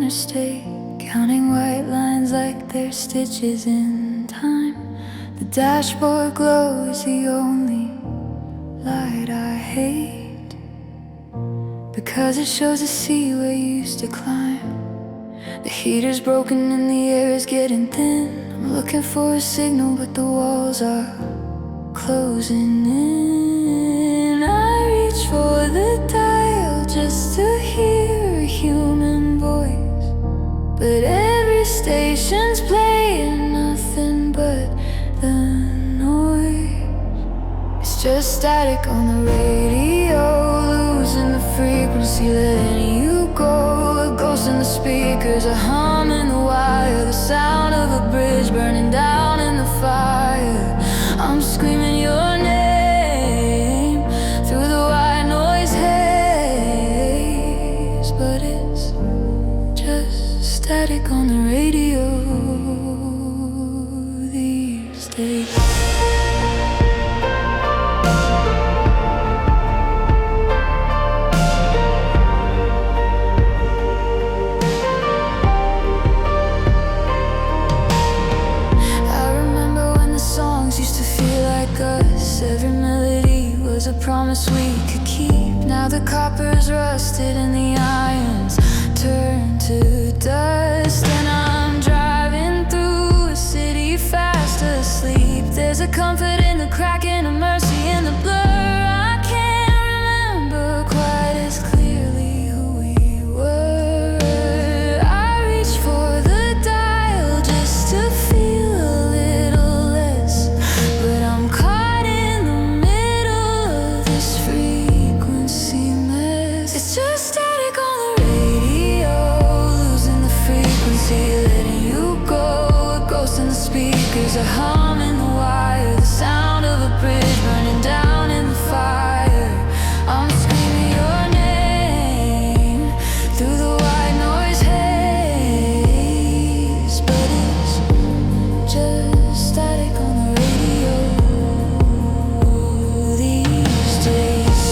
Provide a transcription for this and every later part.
interstate, counting white lines like they're stitches in time. The dashboard glow is the only light I hate, because it shows the sea where you used to climb. The heater's broken and the air is getting thin. I'm looking for a signal, but the walls are closing in. I reach for the dial just to hear a human voice, but every station's playing nothing but the noise. It's just static on the radio, losing the frequency, letting you go. A ghost in the speakers, a hum in the wire, the sound of a bridge burning down in the fire. I'm screaming your name through the white noise haze, but it's just static on the radio these days. Every melody was a promise we could keep. Now the copper's rusted and the irons turn to dust, and I'm driving through a city fast asleep. There's a comfort in the crack and a mercy in the blur. I can't remember quite as clearly who we were. I reach for the dial just to feel a little less, but I'm caught just static on the radio, losing the frequency, letting you go. A ghost in the speakers, a hum in the wire, the sound of a bridge burning down in the fire. I'm screaming your name through the white noise haze, but it's just static on the radio these days.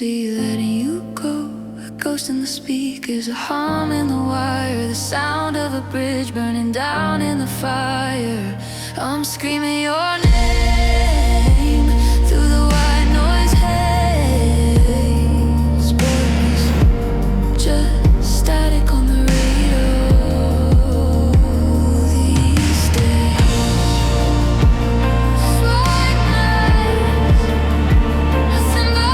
Letting you go. A ghost in the speakers, a hum in the wire, the sound of a bridge burning down in the fire. I'm screaming your name through the white noise haze, but it's just static on the radio these days. White nights, nothing but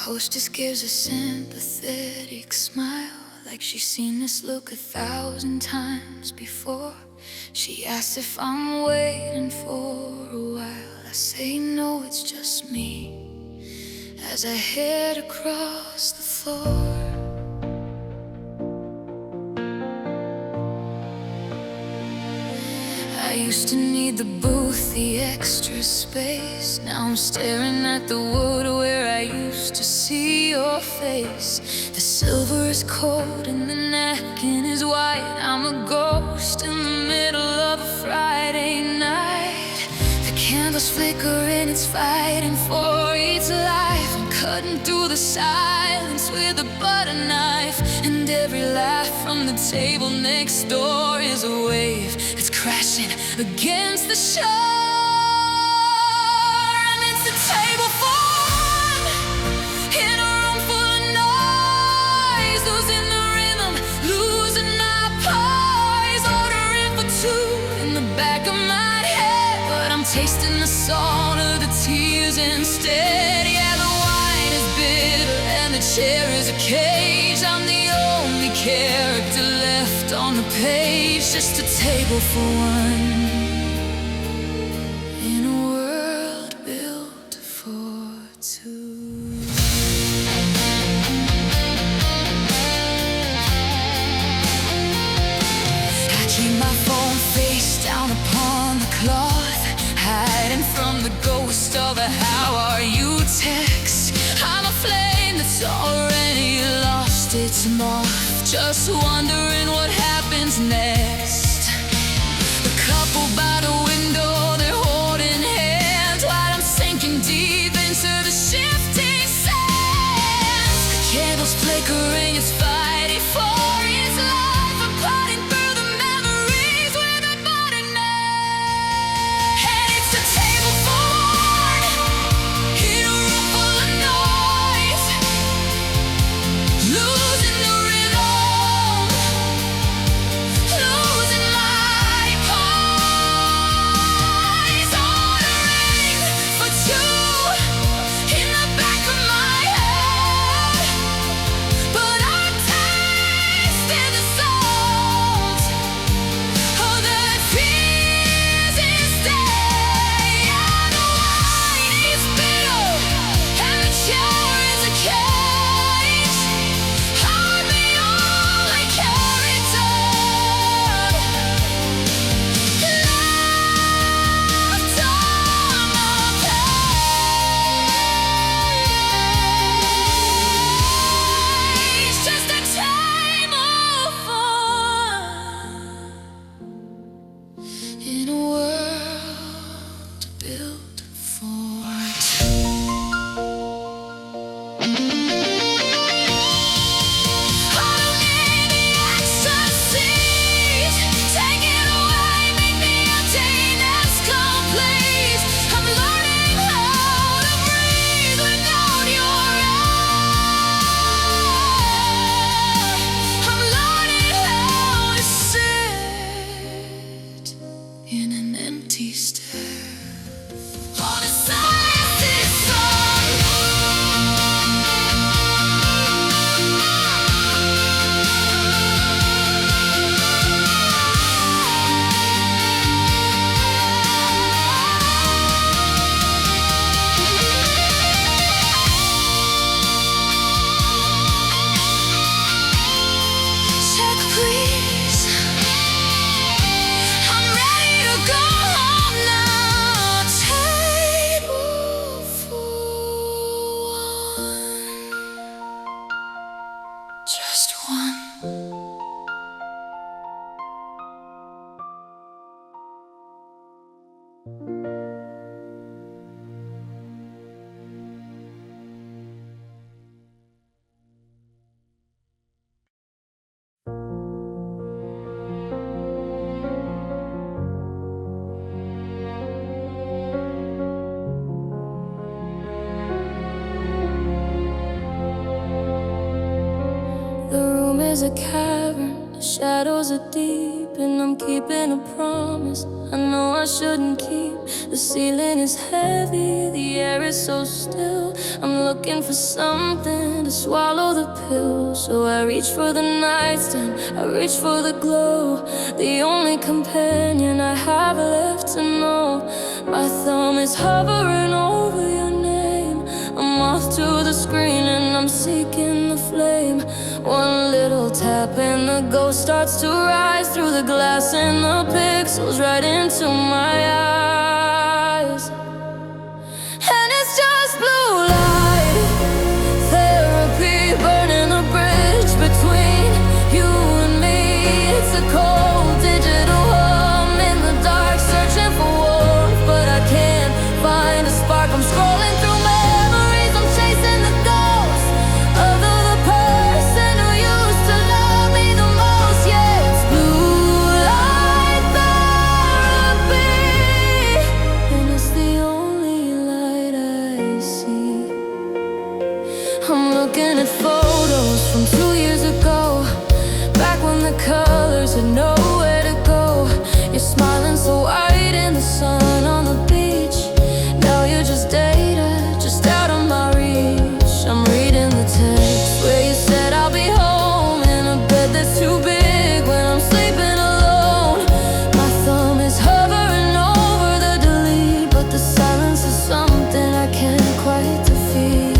hostess gives a sympathetic smile, like she's seen this look 1,000 times before. She asks if I'm waiting for a while. I say no, it's just me, as I head across the floor. before. I used to need the booth, the extra space. Now I'm staring at the wood where I used to see your face. The silver is cold and the napkin is white. I'm a ghost in the middle of a Friday night. The candles flicker and it's fighting for its life. I'm cutting through the silence with a butter knife. And every laugh from the table next door is a wave that's crashing against the shore. And it's a table for one in a room full of noise, losing the rhythm, losing my poise. Ordering for two in the back of my head, but I'm tasting the salt of the tears instead. Yeah, the wine is bitter and the chair is a cage. I'm the only character left on the page, just a table for one in a world built for two. I keep my phone face down upon the cloth, hiding from the ghost of a "how are you" text. I'm a flame that's already lost its moth, just wondering what happens next. The couple by the window, they're holding hands while I'm sinking deep into the shifting sands. The candles flickering, it's fighting for its life. I'm cutting through the memories with a butter knife. And it's a table for one in a room full of noise, losing the rhythm, losing my poise. Ordering for two in the back of my head, but I'm tasting the salt of the fears instead. Yeah, the wine is bitter and the chair is a cage. I'm the only character left on the page, just a table for in a world built for two. I don't need the ecstasy. Take it away, make the emptiness complete. I'm learning how to breathe without your air. I'm learning how to sit in an empty stare on a silenced song. Check, please. I'm ready to go home now. Table for one, just one. The room is a cavern, the shadows are deep, and I'm keeping a promise I know I shouldn't keep. The ceiling is heavy, the air is so still. I'm looking for something to swallow the pill. So I reach for the nightstand, I reach for the glow, the only companion I have left to know. My thumb is hovering over your name. I'm off to the screen and I'm seeking the flame. One little tap and the ghost starts to rise through the glass and the pixels right into my eyes. And it's just blue light therapy, burning the bridge between you and me. It's a cold digital hum in the dark, searching for warmth, but I can't find a spark. I'm scrolling through memories, I'm chasing the ghost of the person who used to love me the most. Yeah, it's blue light therapy, and it's the only light I see. I'm looking at photos from 2 years ago, back when the colors had nowhere to go. You're smiling so white in the sun on the beach. Now you're just data, just out of my reach. I'm reading the text where you said I'll be home in a bed that's too big when I'm sleeping alone. My thumb is hovering over the delete, but the silence is something I can't quite defeat.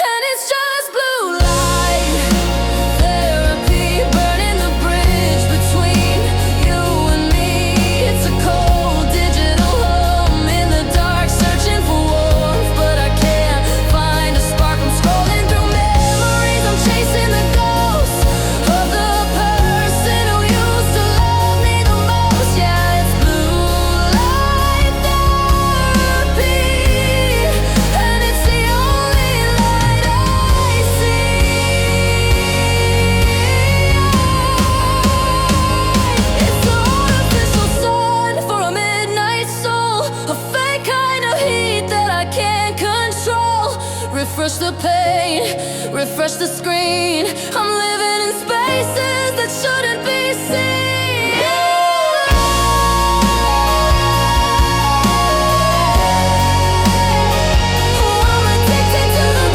And it's just blue light therapy, burning the bridge between you and me. It's a cold digital hum in the dark, searching for warmth, but I can't find a spark. I'm scrolling through memories, I'm chasing the ghost of the person who used to love me the most. Yeah, it's blue light therapy, and it's the only light I see. It's the artificial sun for a midnight soul, a fake kind of heat that I can't control. Refresh the pain, refresh the screen. I'm living in spaces that shouldn't be seen. Oh, I'm addicted to the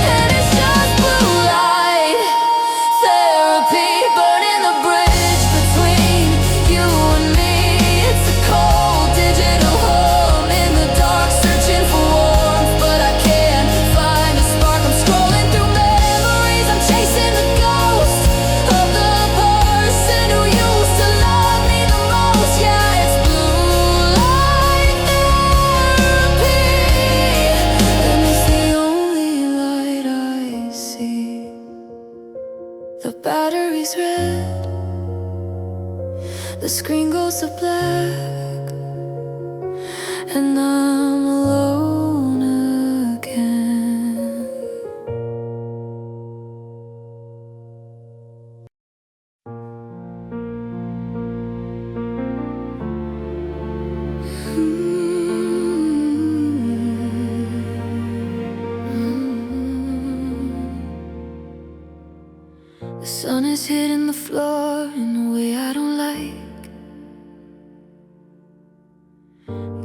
And it's just blue light therapy, burning the bridge between you and me. It's a cold digital hum in the dark, searching for warmth, but I can't find a spark. I'm scrolling through memories, I'm chasing the ghost of the person who used to love me the most. Yeah, it's blue light therapy, and it's the only light I see. The battery's red, the screen goes to black, and I'm alone again. The sun is hitting the floor in a way I don't like.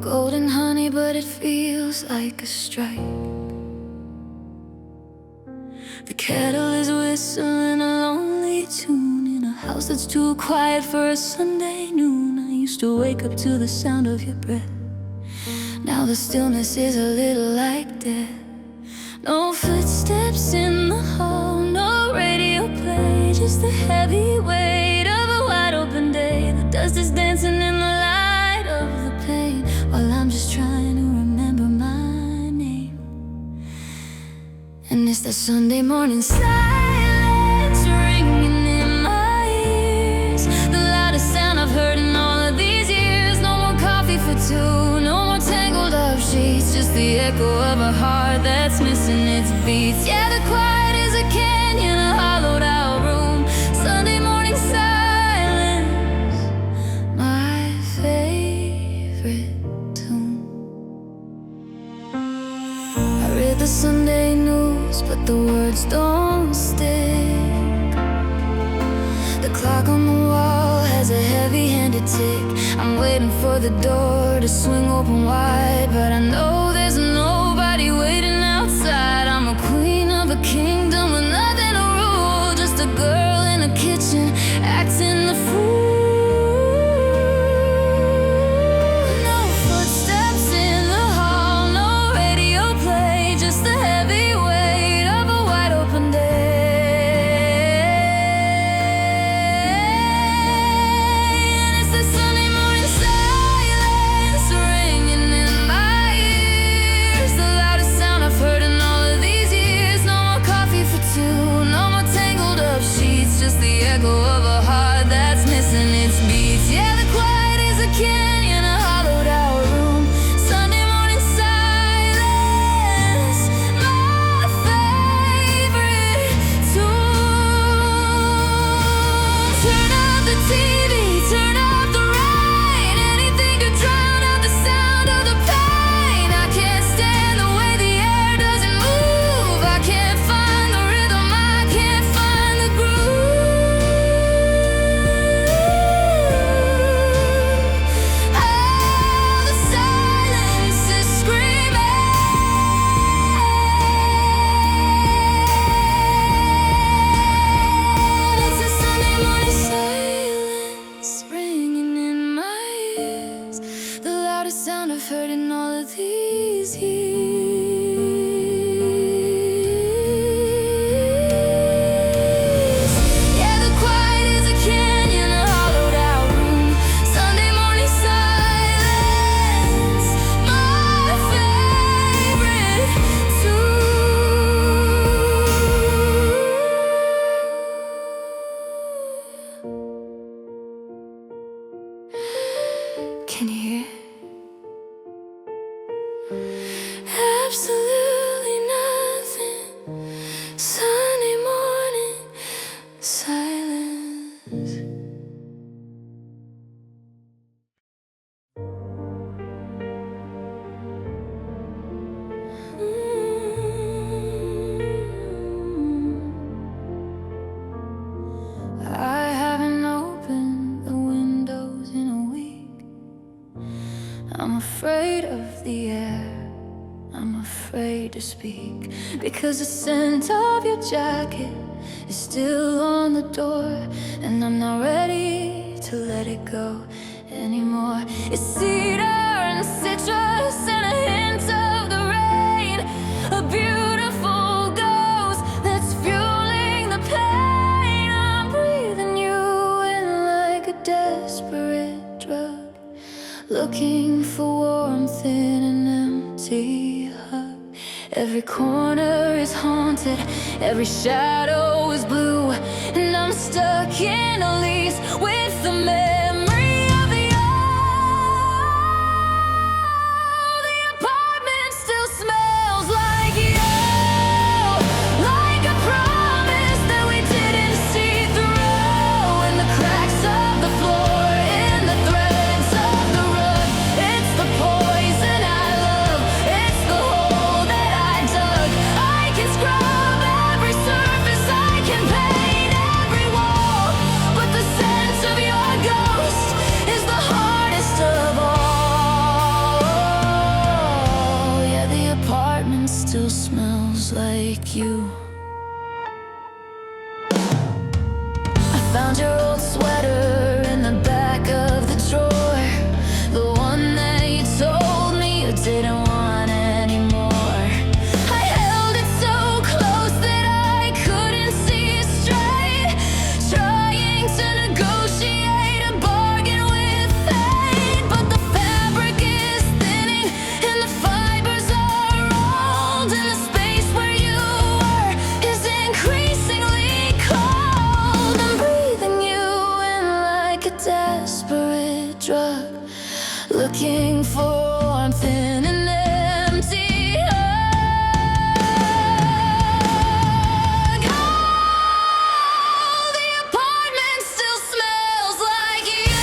Golden honey, but it feels like a strike. The kettle is whistling a lonely tune in a house that's too quiet for a Sunday noon. I used to wake up to the sound of your breath. Now the stillness is a little like death. No footsteps in the hall, no radio play, just the heavy weight of a wide open day. The dust is dancing in the light of the pain, while I'm just trying to remember my name. And it's that Sunday morning silence ringing in my ears, the loudest sound I've heard in all of these years. No more coffee for two, no more tangled up sheets, just the echo of a heart that's missing its beats. Yeah, the quiet is a canyon, a hollowed out room. Sunday morning silence, my favorite tune. I read the Sunday news, but the words don't stick. The clock on the wall has a heavy-handed tick. I'm waiting waiting for the door to swing open wide, but I know there's nobody waiting outside. I'm a queen of a kingdom with nothing to rule, just a girl in a kitchen acting the fool. No footsteps in the hall, no radio play, just the heavy weight of a wide open day. Just the echo of a heart that's missing its beats. Yeah, the quiet is a canyon, a hollowed out room. Sunday morning silence, my favorite tune. Turn up the TV, turn up the rain. Anything to drown out the sound of the pain. I can't stand the way the air doesn't move. I can't find the rhythm, I can't find the groove. Sound I've heard in all of these years. Yeah, the quiet is a canyon, a hollowed out room. Sunday morning silence, my favorite tune. Can you hear it? Absolutely nothing. Sunday morning silence. I haven't opened the windows in a week. I'm afraid of the air, I'm afraid to speak, because the scent of your jacket is still on the door, and I'm not ready to let it go anymore. It's cedar and citrus and a hint of the rain, a beautiful ghost that's fueling the pain. I'm breathing you in like a desperate drug, looking for warmth in an empty hug. Every corner is haunted, every shadow is blue, and I'm stuck in a lease with the memory of the old. The apartment still smells like you, like a promise that we didn't see through. In the cracks of the floor, in the threads of the rug, it's the poison I love, it's the hole that I dug. I can scrub every surface, I can paint every wall, but the scent of your ghost is the hardest of all. Yeah, the apartment still smells like you. I found your old sweater in the back of the drawer, the one that you told me you didn't want anymore. I held it so close that I couldn't see it straight, trying to negotiate a bargain with fate. But the fabric is thinning and the fibers are old, and the space where you were is increasingly cold. I'm breathing you in like a desperate drug, looking for warmth in an empty hug. Oh, the apartment still smells like you,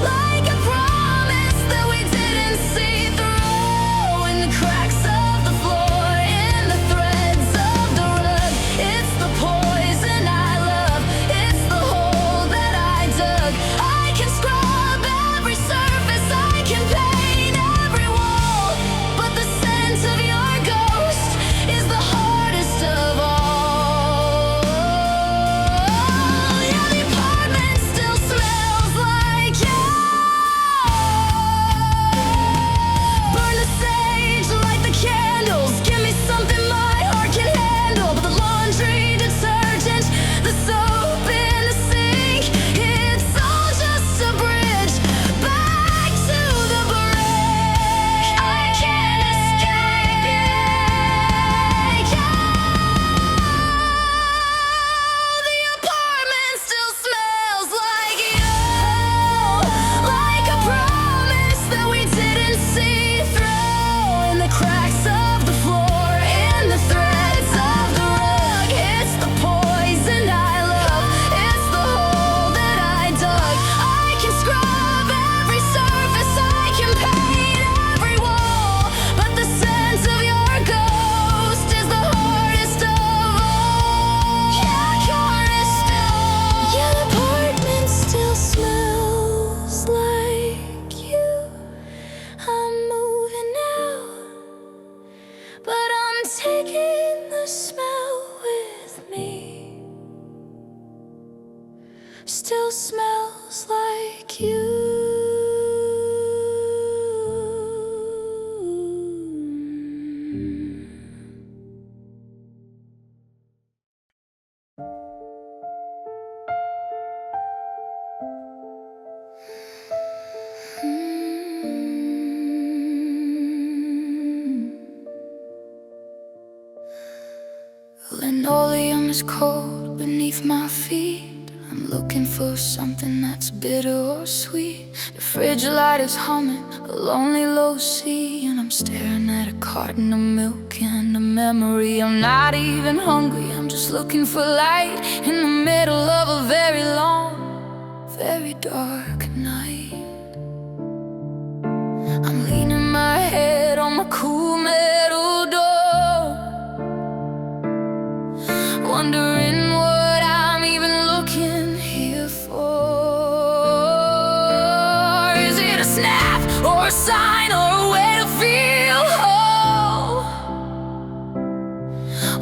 like a promise that we didn't see through. In the cracks of the floor, in the threads of the rug, it's the poison I love, it's the hole that I dug. I can scrub every bottom is cold beneath my feet. I'm looking for something that's bitter or sweet. The fridge light is humming a lonely low C, and I'm staring at a carton of milk and a memory. I'm not even hungry, I'm just looking for light in the middle of a very long, very dark night. I'm leaning my head on my cool metal door, wondering what I'm even looking here for. Is it a snap or a sign or a way to feel whole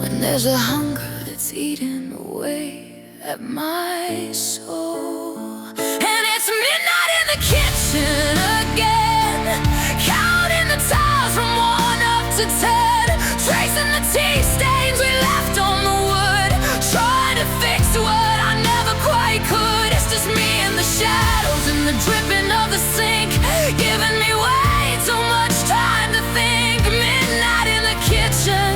when there's a hunger that's eating away at my soul? And it's midnight in the kitchen again, counting the tiles from 1 up to 10, tracing the tea stains we left on the wood, trying to fix what I never quite could. It's just me and the shadows and the dripping of the sink, giving me way too much time to think. Midnight in the kitchen,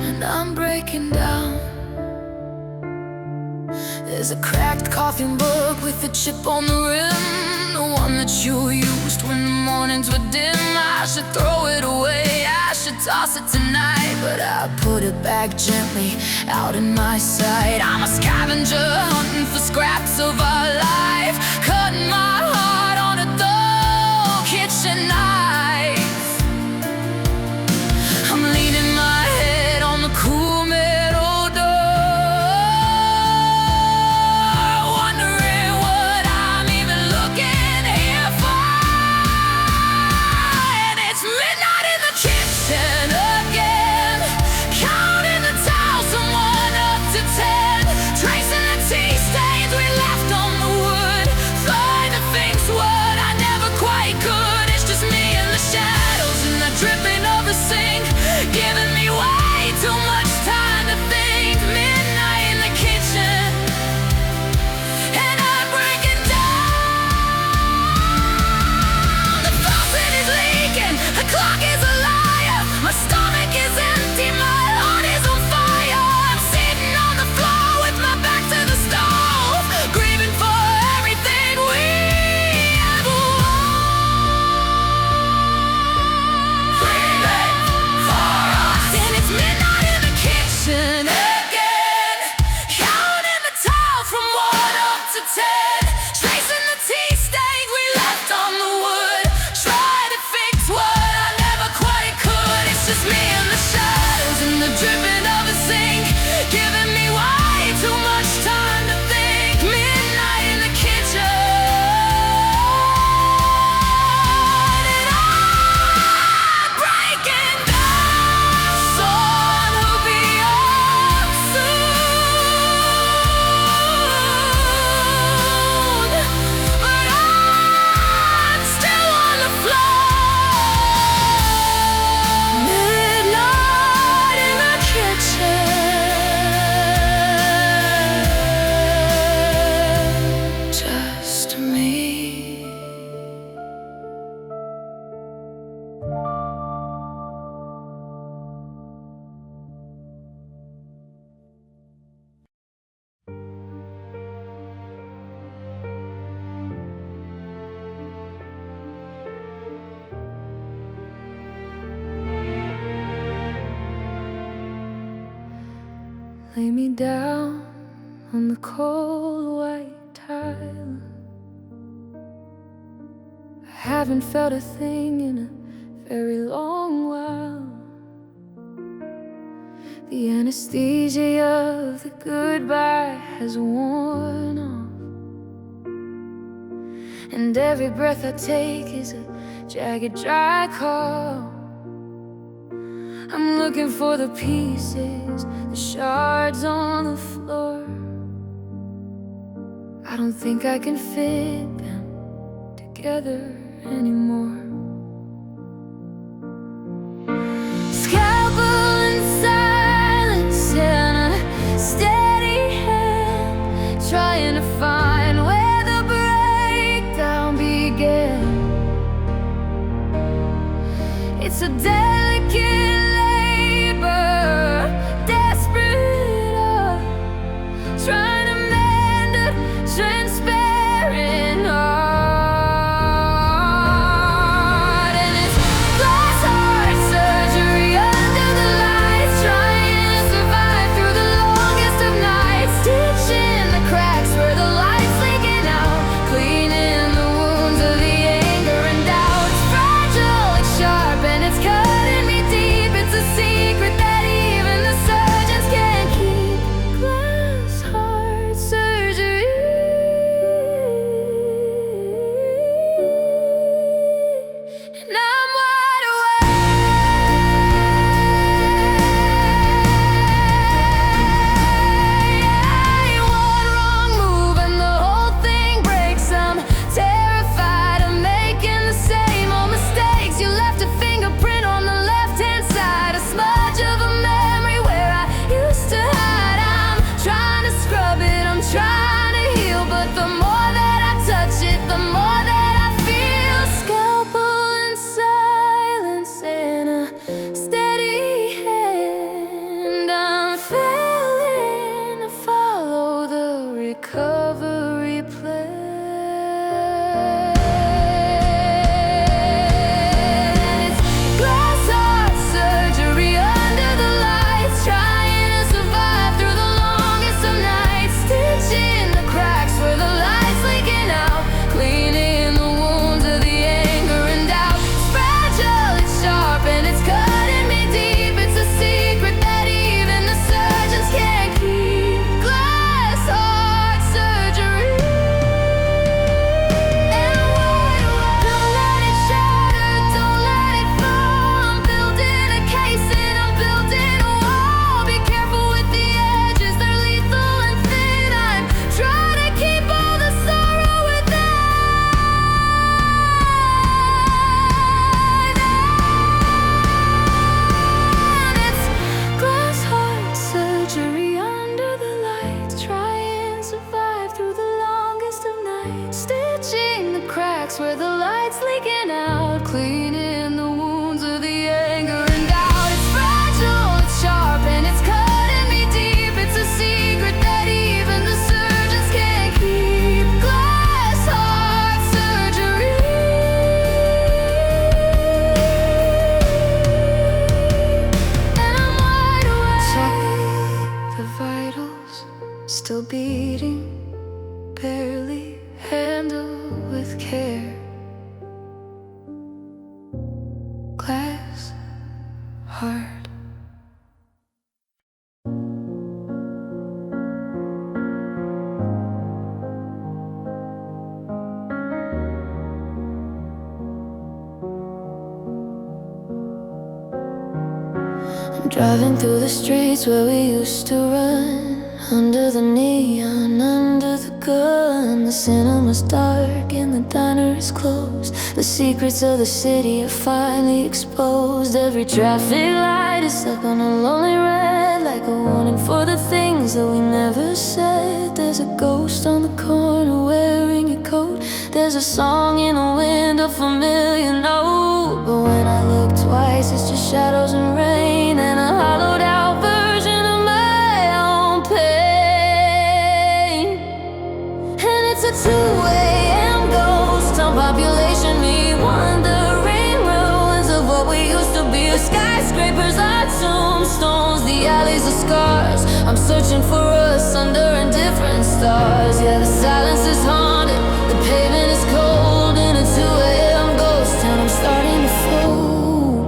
and I'm breaking down. There's a cracked coffin book with a chip on the rim, the one that you used when the mornings were dim. I should throw it away, I should toss it tonight, but I put it back gently out in my sight. I'm a scavenger hunting for scraps of our life, cutting my heart on a dull kitchen knife. I'm leaning my head on the cool metal door, wondering what I'm even looking here for. And it's midnight in the kitchen again, counting the tiles from 1 up to 10, tracing the tea stains we left on the wood, trying to fix what I never quite could. It's just me and the shadows and the dripping of the sink, giving me way too much time to think. Midnight in the kitchen, and I'm breaking down. The faucet is leaking, the clock is a liar, my stomach is empty, my heart is on fire. I'm sitting on the floor with my back to the stove, grieving for everything we ever won. Grieving for us. And it's midnight in the kitchen again, counting the tile from 1 up to 10, tracing the tea stains we left on the wood, trying to fix what I never quite could. It's just me and the shadows and the dripping of the sink, giving me way too much time to think. Midnight in the kitchen, and I'm breaking down. Sun will be up soon, but I'm still on the floor. Midnight in the kitchen, just me. Lay me down on the cold white tile. I haven't felt a thing in a very long while. The anesthesia of the goodbye has worn off, and every breath I take is a jagged, dry call. I'm looking for the pieces, the shards on the floor. I don't think I can fit them together anymore. Scalpel and silence and a steady hand, trying to find where the breakdown began. It's a delicate labor, desperate cracks where the light's leaking out, cleaning the wounds of the anger and doubt. It's fragile, it's sharp, and it's cutting me deep. It's a secret that even the surgeons can't keep. Glass heart surgery. And I'm wide awake. Check the vitals, still beating, barely handle with care. Glass heart. I'm driving through the streets where we used to run, under the neon, under the gun. The cinema's dark and the diner is closed. The secrets of the city are finally exposed. Every traffic light is stuck on a lonely red, like a warning for the things that we never said. There's a ghost on the corner wearing a coat. There's a song in the wind, a familiar note. But when I look twice, it's just shadows and rain, and a hollowed out version of my own pain. And it's a 2 a.m. ghost town, population me wandering, ruins of what we used to be. The skyscrapers are tombstones, the alleys are scars. I'm searching for us under indifferent stars. Yeah, the silence is haunted, the pavement is cold. In a 2 a.m. ghost town, I'm starting to fold.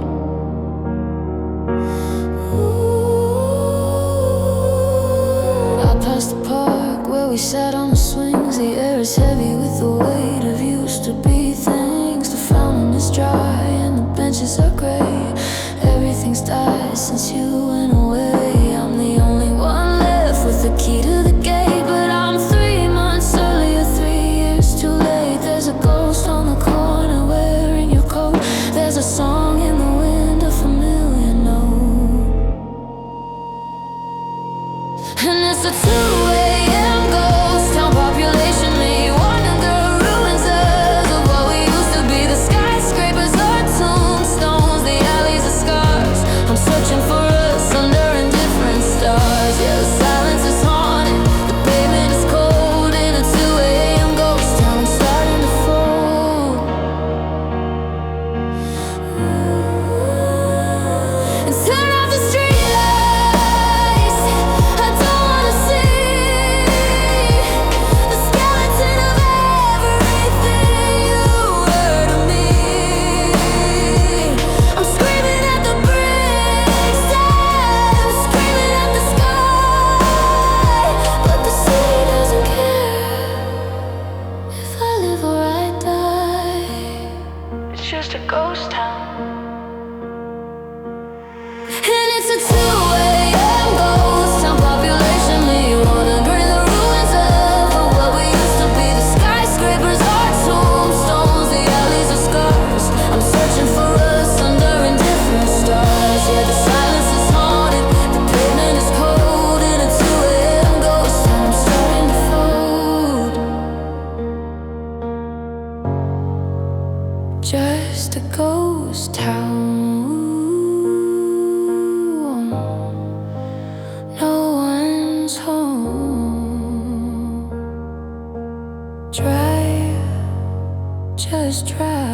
Out past the park where we sat on the swings, the air is heavy with the weight of used to be things. The fountain is dry and the benches are gray. Everything's died since you went away. I'm the only one left with the key to the gate, but I'm 3 months early or 3 years too late. There's a ghost on the corner wearing your coat. There's a song in the wind, a familiar note. And it's a 2 a.m. ghost town, population me wandering, ruins of what we used to be. The skyscrapers are tombstones, the alleys are scars. I'm searching for us under indifferent stars. Yeah, the silence is haunted, the pavement is cold. In a 2 a.m. ghost town, I'm starting to fold. And turn off the street lights, I don't wanna see the skeleton of everything you were to me. I'm screaming at the bricks, I'm screaming at the sky, but the city doesn't care if I live or I die. It's just a ghost town. And it's a 2 a.m. ghost town, population me wandering, the ruins of what we used to be. The skyscrapers are tombstones, the alleys are scars. I'm searching for us under indifferent stars. Yeah, the silence is haunted, the pavement is cold. In a 2 a.m. ghost town, I'm starting to fold. Just a ghost town. No one's home. Drive, just drive.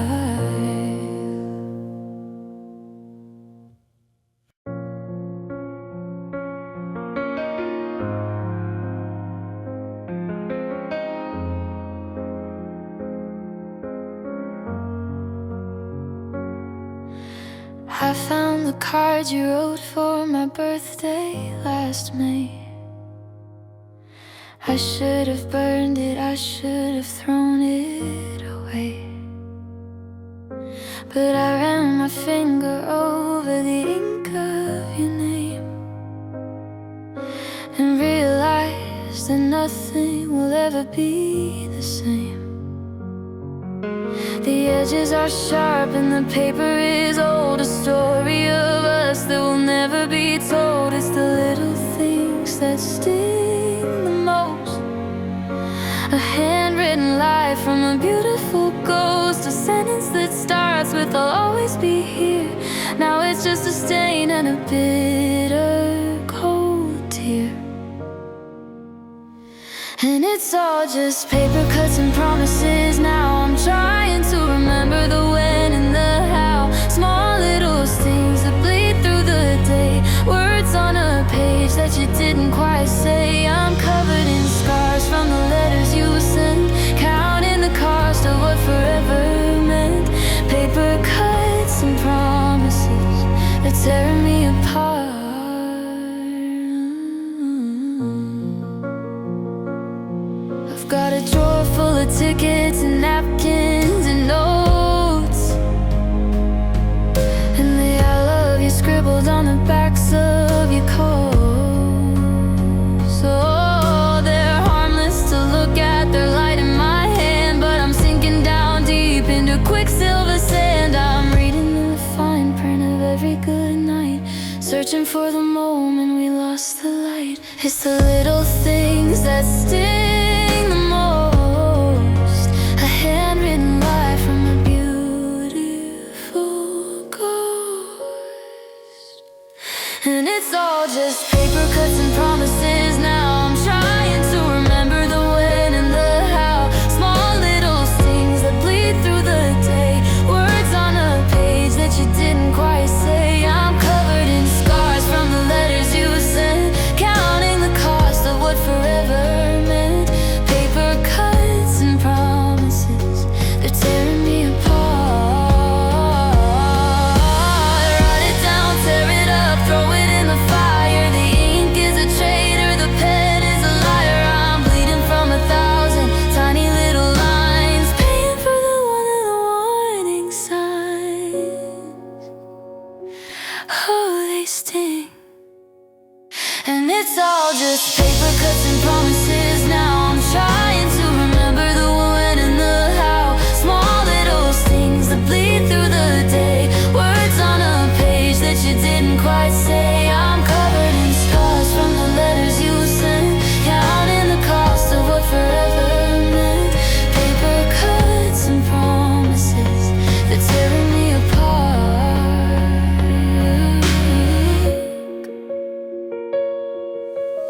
I found the card you wrote for my birthday last May. I should have burned it, I should have thrown it away. But I ran my finger over the ink of your name and realized that nothing will ever be the same. The edges are sharp and the paper is old, a story of us that will never be told. It's the little things that sting the most, a handwritten lie from a beautiful ghost. always be here. Now it's just a stain and a bitter cold tear. And it's all just paper cuts and promises. Now I'm trying to remember the when and the how. Small little things that bleed through the day. Words on a page that you didn't quite say. I'm covered in scars from the letters you sent, counting the cost of what forever meant. Paper cuts and promises, they're tearing me apart. I've got a drawer full of tickets and napkins and notes, and the I love you scribbled on the backs of your coats. Oh, they're harmless to look at, they're light in my hand, but I'm sinking down deep into quicksilver sand. I'm reading the fine print of every good night, searching for the moment we lost the light. It's the little things that sting the most, a handwritten lie from a beautiful ghost. And it's all just paper cuts and promises. Now I'm trying to remember the when and the how. Small little things that bleed through the day. Words on a page that you didn't quite say. I'm covered in scars from the letters you sent, counting the cost of what forever meant. Paper cuts and promises, they're tearing me apart. Write it down, tear it up, throw it in the fire. The ink is a traitor, the pen is a liar. I'm bleeding from 1,000 tiny little lines, paying for the one of the warning signs. Oh, they sting. And it's all just paper cuts and promises. Now I'm trying to remember the when and the how. Small little things that bleed through the day. Words on a page that you didn't quite say. I'm covered in scars from the letters you sent, counting the cost of what forever meant. Paper cuts and promises, they're tearing me apart.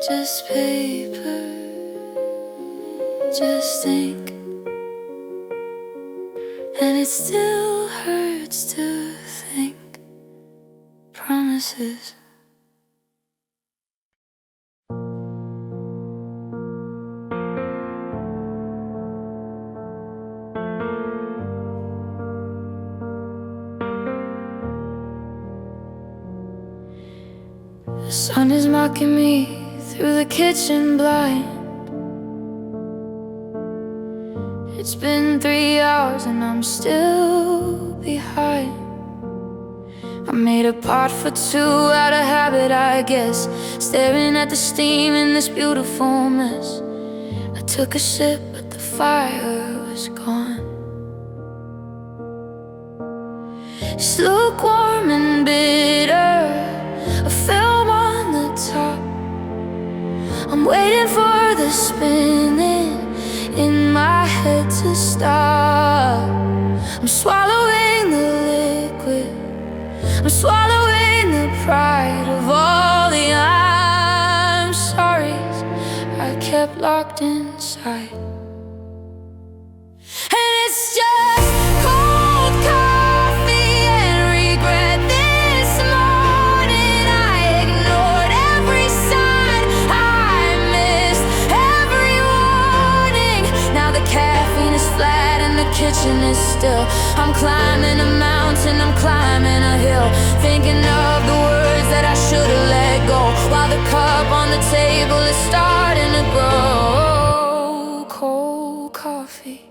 Just paper, just think, and it still hurts to think. Promises. The sun is mocking me through the kitchen blind. It's been 3 hours and I'm still behind. I made a pot for two out of habit, I guess, staring at the steam in this beautiful mess. I took a sip but the fire was gone. It's lukewarm and bitter, a film on the top. I'm waiting for the spinning in my head to stop. I'm swallowing the liquid, I'm swallowing the pride of all the I'm sorry's I kept locked inside. And it's just cold coffee and regret. This morning I ignored every sign, I missed every warning. Now the caffeine is flat and the kitchen is still. I'm climbing a mountain, I'm climbing a hill, thinking of the words that I should've let go, while the cup on the table is starting to grow. Cold coffee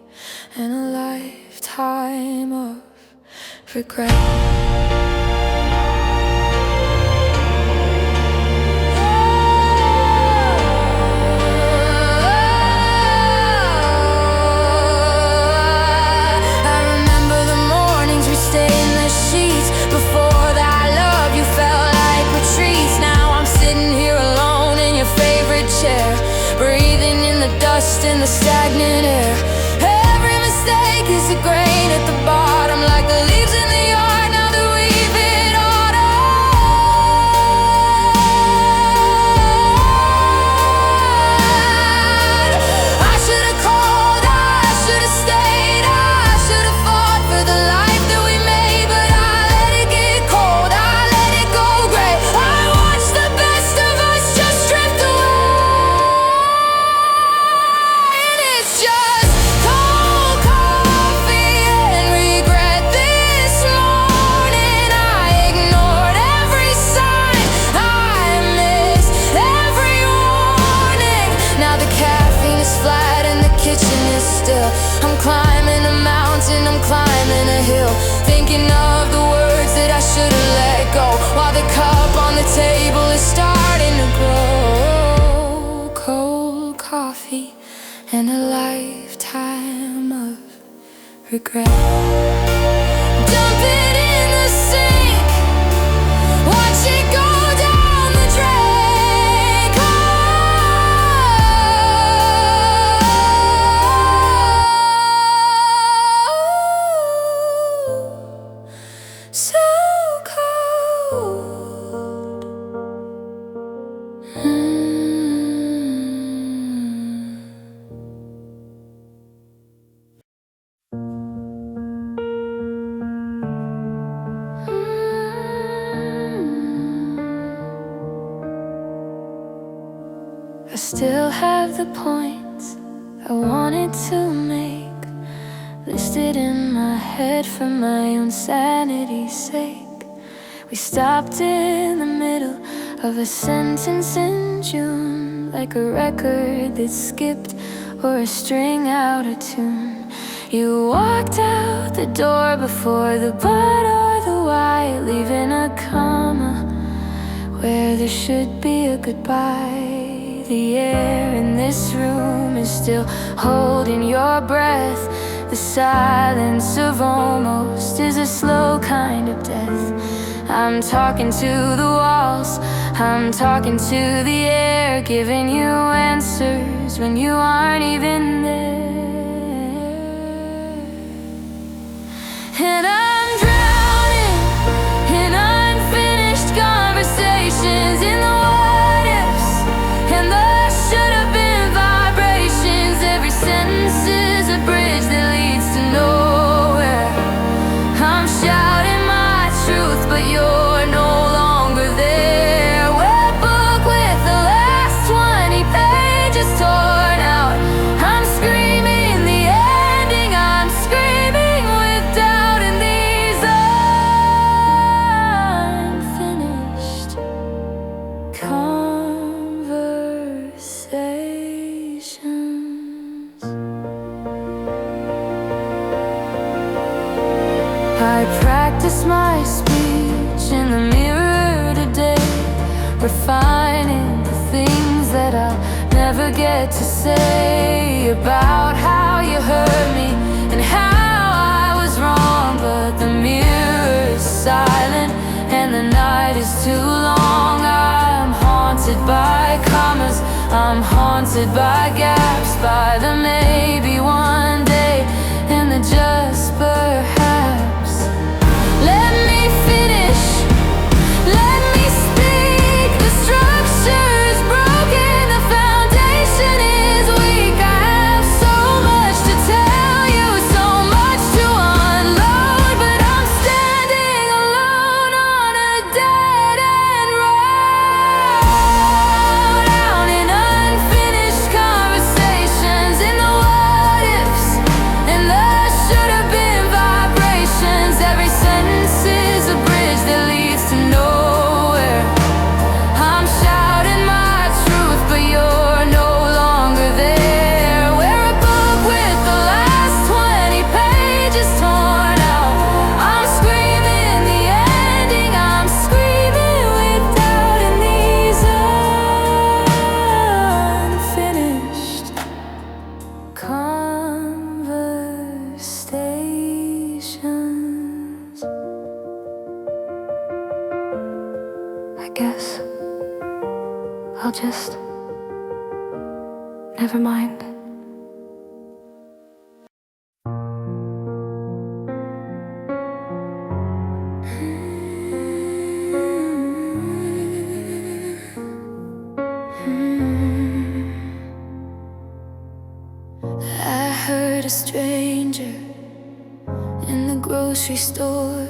and a lifetime of regret. Dust in the stagnant air. Every mistake is a grain at the bottom, like the leaves in the yard. Now regret. Dump it in the sink, watch it go down the drain. Cold, so cold. I still have the points I wanted to make listed in my head for my own sanity's sake. We stopped in the middle of a sentence in June, like a record that skipped or a string out of tune. You walked out the door before the but or the why, leaving a comma where there should be a goodbye. The air in this room is still holding your breath. The silence of almost is a slow kind of death. I'm talking to the walls, I'm talking to the air, giving you answers when you aren't even there. And I'm drowning in unfinished conversations, in the what ifs and the should have been vibrations. Every sentence is a bridge that leads to nowhere. I'm shouting my truth, but you're no longer there. We're a book with the last 20 pages torn out. I'm screaming the ending, I'm screaming with doubt in these unfinished conversations. I practice my speech in the mirror today, refining the things that I'll never get to say about how you hurt me and how I was wrong. But the mirror is silent and the night is too long. I'm haunted by commas, I'm haunted by gaps, by the maybe one day and the just perhaps. Let me finish, let me speak. The structure is broken, the foundation is weak. I have so much to tell you, so much to unload, but I'm standing alone on a dead end road. Out in unfinished conversations, in the what ifs and the should have been vibrations. Every sentence is a bridge that leads to nowhere. I'm shouting my truth, but you're no longer there. We're a book with the last 20 pages torn out. I'm screaming the ending, I'm screaming with doubt in these unfinished conversations. I guess I'll just never mind. I heard a stranger in the grocery store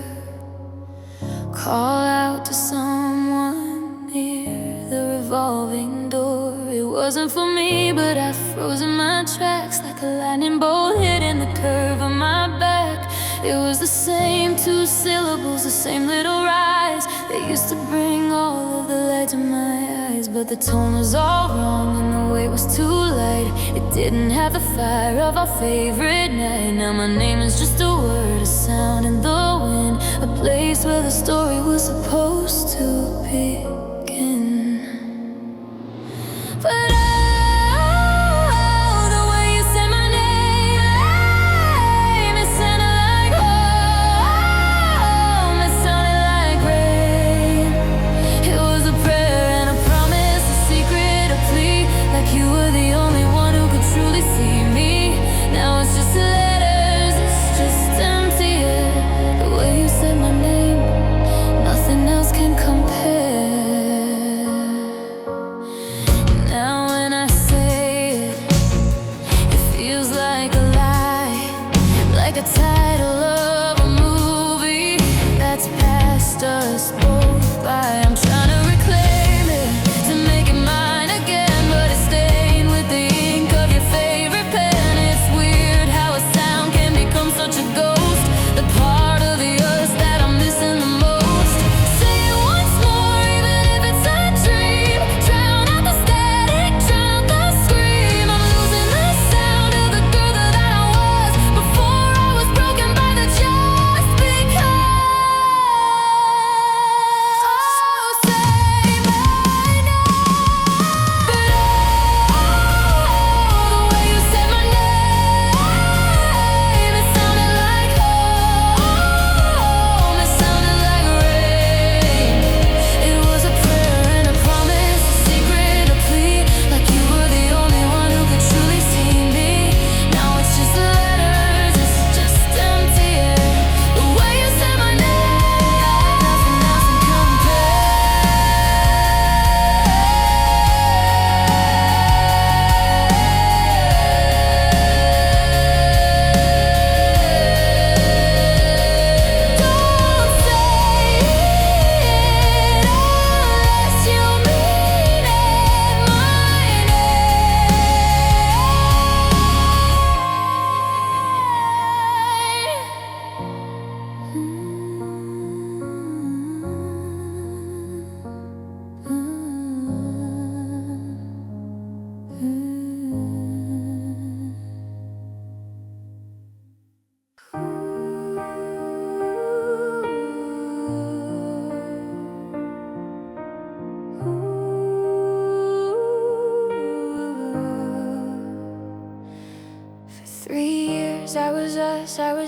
call out to someone near the revolving door. It wasn't for me, but I froze in my tracks like a lightning bolt hitting the curve of my back. It was the same two syllables, the same little rise that used to bring all of the light to my eyes. But the tone was all wrong and the weight was too light. It didn't have the fire of our favorite night. Now my name is just a word, a sound in the wind, a place where the story was supposed to begin. But oh, the way you say my name is an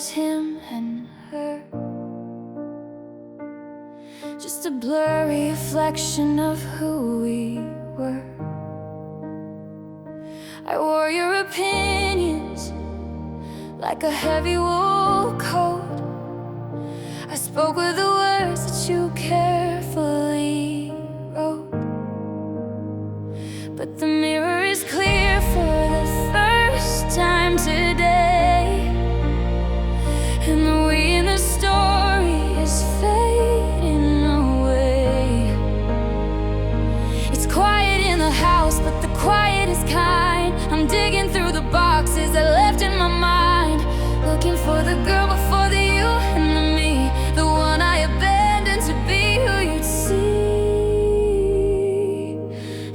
was him and her, just a blurry reflection of who we were. I wore your opinions like a heavy wool coat. I spoke with the words that you carefully wrote. But the mirror is clear for the first time today, and the we in the story is fading away. It's quiet in the house, but the quiet is kind. I'm digging through the boxes I left in my mind, looking for the girl before the you and the me, the one I abandoned to be who you'd see.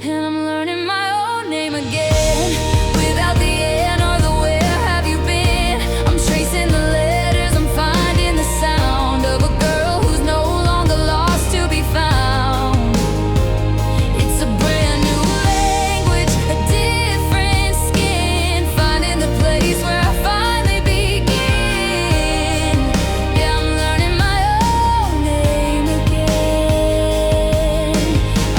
And I'm learning my own name again, without the and or the where have you been. I'm tracing the letters, I'm finding the sound of a girl who's no longer lost to be found. It's a brand new language, a different skin, finding the place where I finally begin. Yeah, I'm learning my own name again.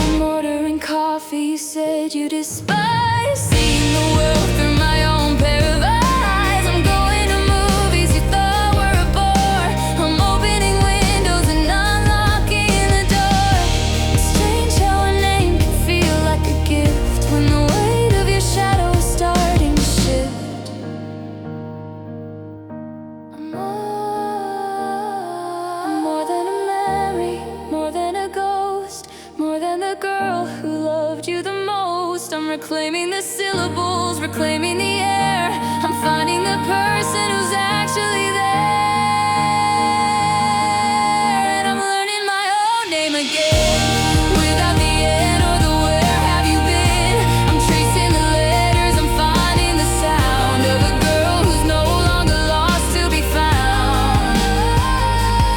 I'm ordering coffee, you said you despise seeing the world through my own pair of eyes. I'm going to movies you thought were a bore. I'm opening windows and unlocking the door. It's strange how a name can feel like a gift when the weight of your shadow is starting to shift. I'm more than a memory, more than a ghost, more than the girl who loved you the most. I'm reclaiming the syllables, reclaiming the air. I'm finding the person who's actually there. And I'm learning my own name again, without the and or the where have you been. I'm tracing the letters, I'm finding the sound of a girl who's no longer lost to be found.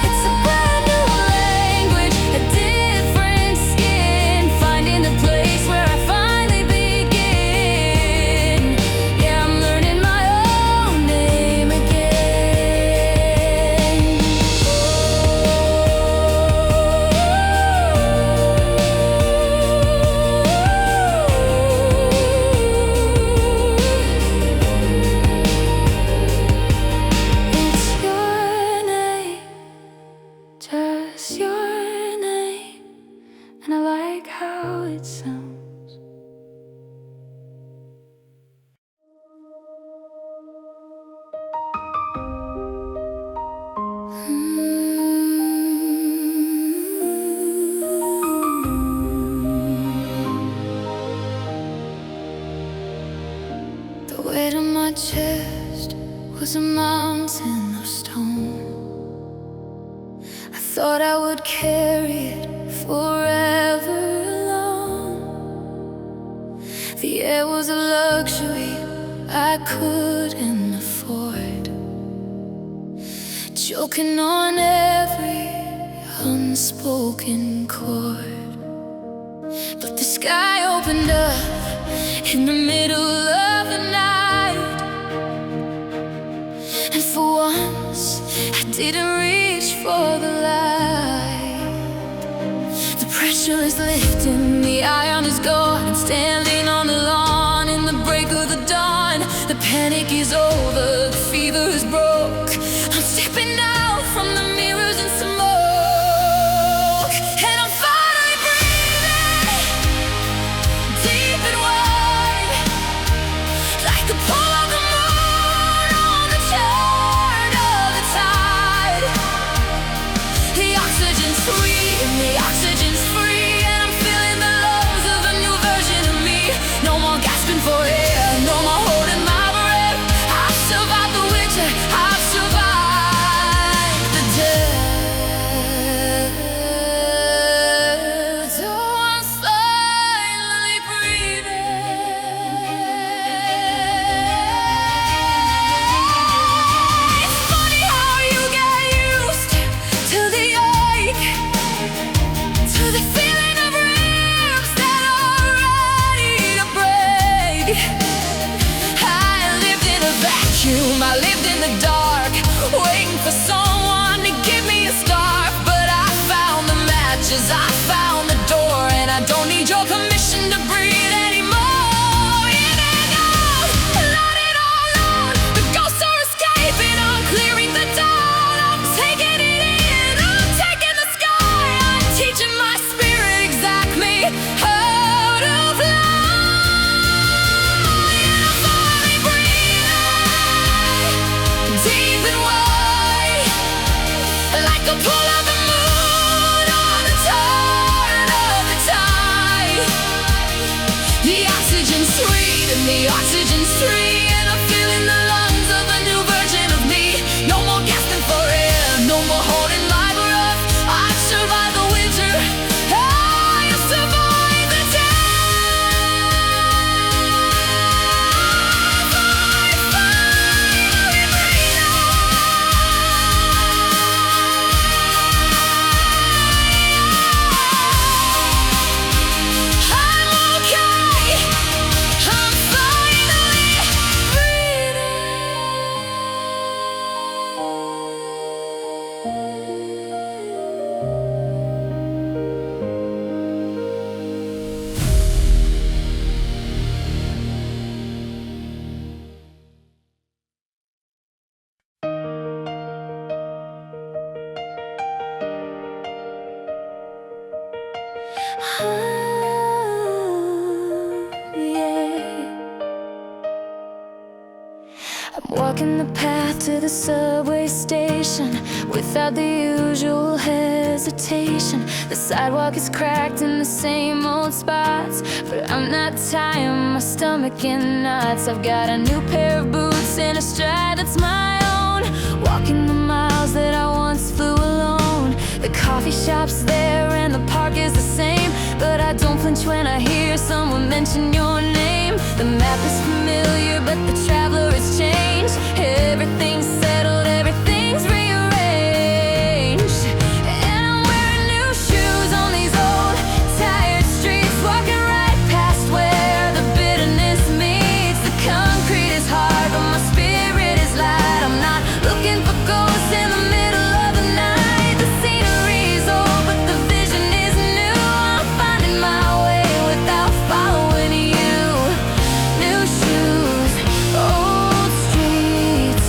It's a brand new language, a different skin, finding the place where I finally begin. Yeah, I'm learning my own name again. It's your name, just your name, and I like how it sounds. The weight of my chest was a mountain of stone. I thought I would carry it forever alone. The air was a luxury I couldn't afford, choking on every unspoken chord. But the sky opened up in the middle of the night, and for once I didn't reach for the light. The pressure is lifting, the iron is gone. I'm standing on the lawn in the break of the dawn. The panic is over, the fever is broke. I'm stepping out from the mirrors and smoke, and I'm finally breathing deep and wide, like the pull of the moon on the chart of the tide. The oxygen's free, the oxygen's free, and I'm feeling the lungs of a new version of me. No more gasping for air, no more holding my breath. I survived the winter, I the pull of the moon or the turn of the tide. The oxygen's sweet and the oxygen's free, and I feel in the lungs of a new version of me. No more gasping for air, no more holding life rough. I've survived the winter, I survived the death. I finally breathe I'm okay, I'm finally I'm walking the path to the subway station without the usual hesitation. The sidewalk is cracked in the same old spots, but I'm not tying my stomach in knots. I've got a new pair of boots and a stride that's my own, walking the miles that I once flew alone. The coffee shop's there and the park is the same, but I don't flinch when I hear someone mention your name. The map is familiar, but the traveler has changed. Everything's settled, everything's rearranged, and I'm wearing new shoes on these old, tired streets, walking right past where the bitterness meets. The concrete is hard, but my spirit is light. I'm not looking for ghosts in the middle of the night. The scenery's old, but the vision is new. I'm finding my way without following you. New shoes, old streets,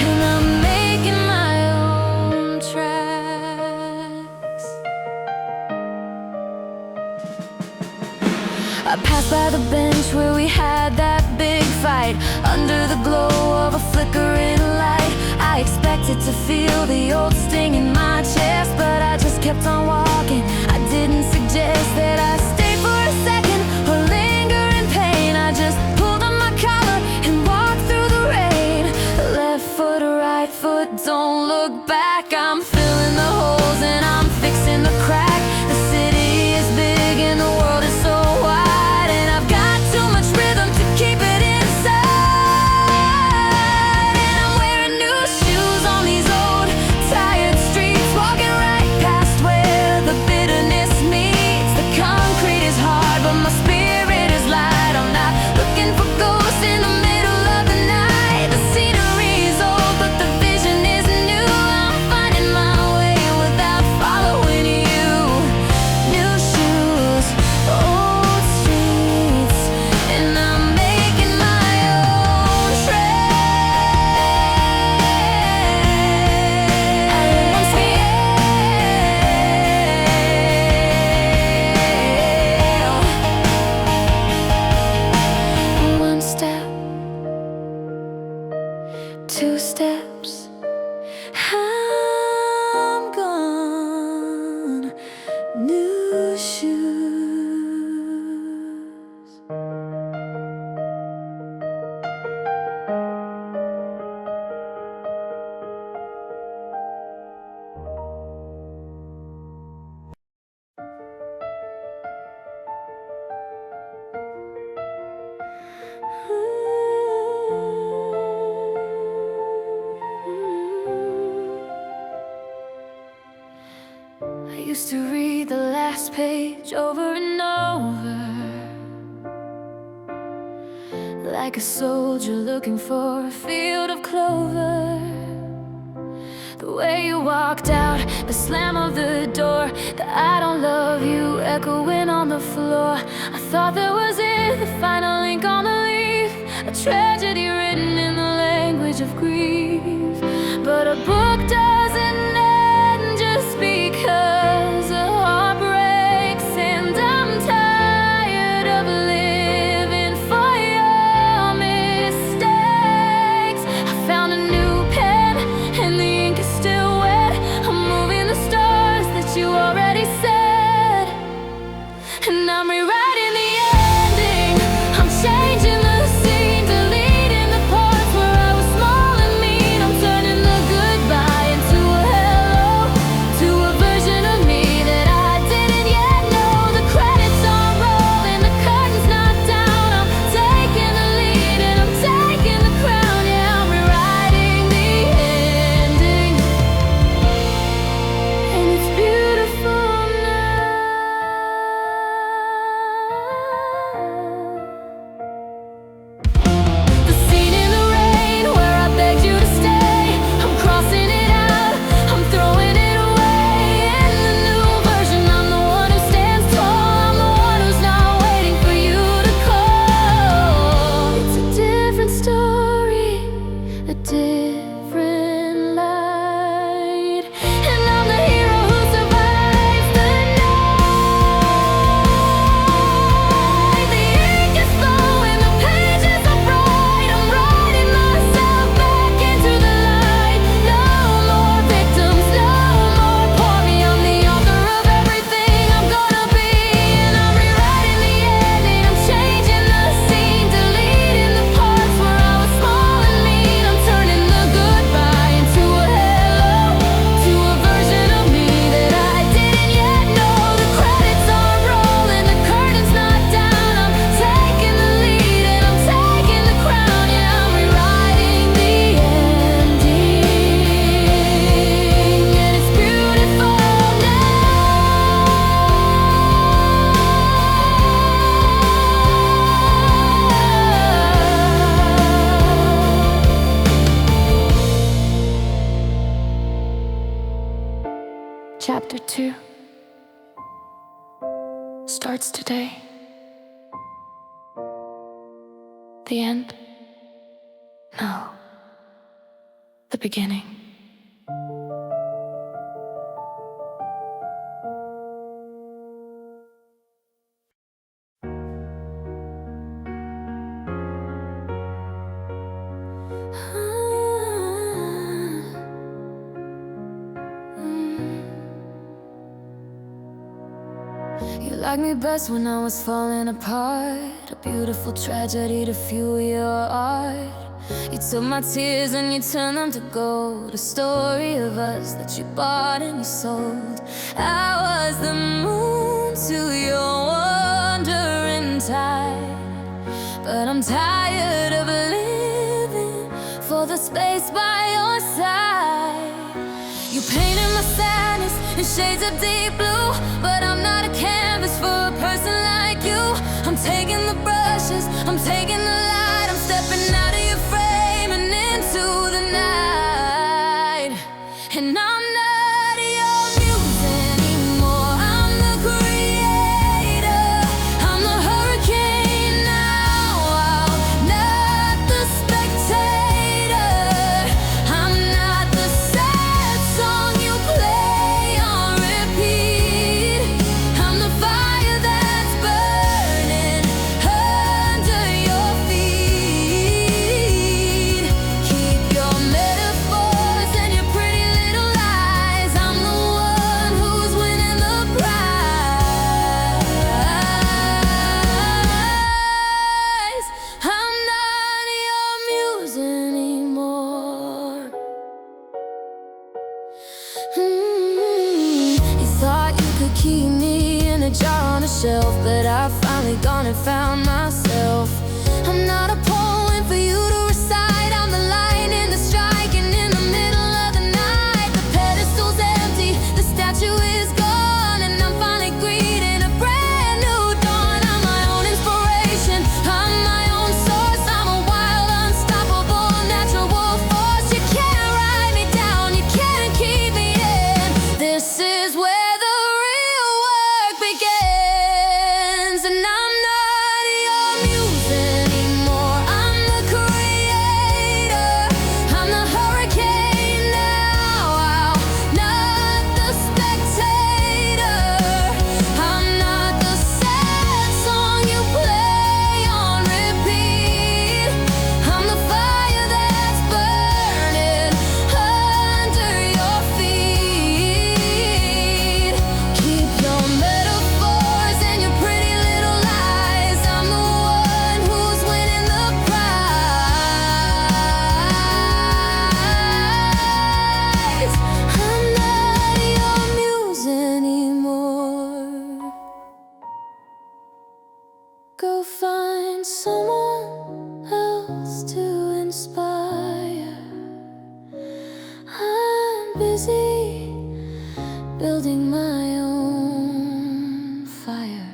and I'm making my own tracks. I passed by the bench where we had that big fight, under the glow of a flickering light. I expected to feel the old sting in my chest, but I just kept on walking. I didn't suggest that I stay for a second or linger in pain. I just pulled on my collar and walked through the rain. Left foot, right foot, don't look back. I'm filling the holes and I'm fixing the crack. The city is big and the world is so wide, and I've got too much rhythm to keep it inside. And I'm wearing new shoes on these old, tired streets, walking right past where the bitterness meets. The concrete is hard, but my spirit is light. I'm not looking for ghosts in the middle of the night. The scenery's old, but the vision is new. I'm finding my way without following you. New shoes, old streets, and I'm making my own trail. One step, two steps, I'm gone. New shoes. I used to read the last page over and over, like a soldier looking for a field of clover. The way you walked out, the slam of the door, the I don't love you echoing on the floor. I thought that was it, the final ink on the leaf, a tragedy written in the language of grief. But a book doesn't end just because a heart breaks, and I'm tired of living for your mistakes. I found a new pen and the ink is still wet. I'm moving Chapter 2 starts today. The end? No. The beginning. You liked me best when I was falling apart, a beautiful tragedy to fuel your art. You took my tears and you turned them to gold, a story of us that you bought and you sold. I was the moon to your wandering tide, but I'm tired of living for the space by your side. You painted my sadness in shades of deep blue, but I'm not a canvas for a person like you. I'm taking the brushes, I'm taking the light, I'm stepping out of your frame and into the night. And I'm not your muse anymore, I'm the creator, I'm the hurricane now, not the spectator. I'm not the sad song you play on repeat, I'm the fire that's burning under your feet. Keep your metaphors and your pretty little lies, I'm the one who's winning the prize. I'm not your muse anymore. You thought you could keep me in a jar on a shelf, but I've finally gone and found myself. I'm not a poem for you to recite, I'm the lightning that's striking in the middle of the night. The pedestal's empty, the statue is gone, and I'm finally greeting a brand new dawn. I'm my own inspiration, I'm my own source, I'm a wild, unstoppable, natural force. You can't write me down, you can't keep me in. This is where the real work begins. And I'm not your muse anymore, I'm the creator, I'm the hurricane now, not the spectator. I'm not the sad song you play on repeat, I'm the fire that's burning under your feet. Keep your metaphors and your pretty little lies, I'm the one who's winning the prize. I'm not your muse anymore. Go find someone else to inspire. I'm busy building my own fire.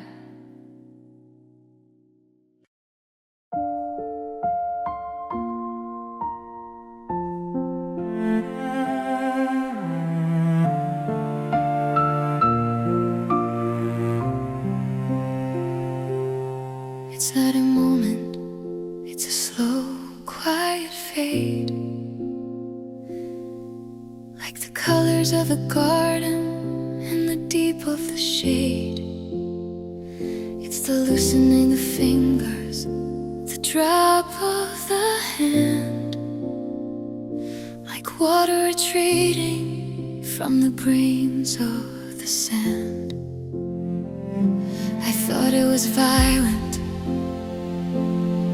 It's not a moment, it's a slow, quiet fade, like the colors of a garden in the deep of the shade. It's the loosening of fingers, the drop of the hand, like water retreating from the grains of the sand. I thought it was violent,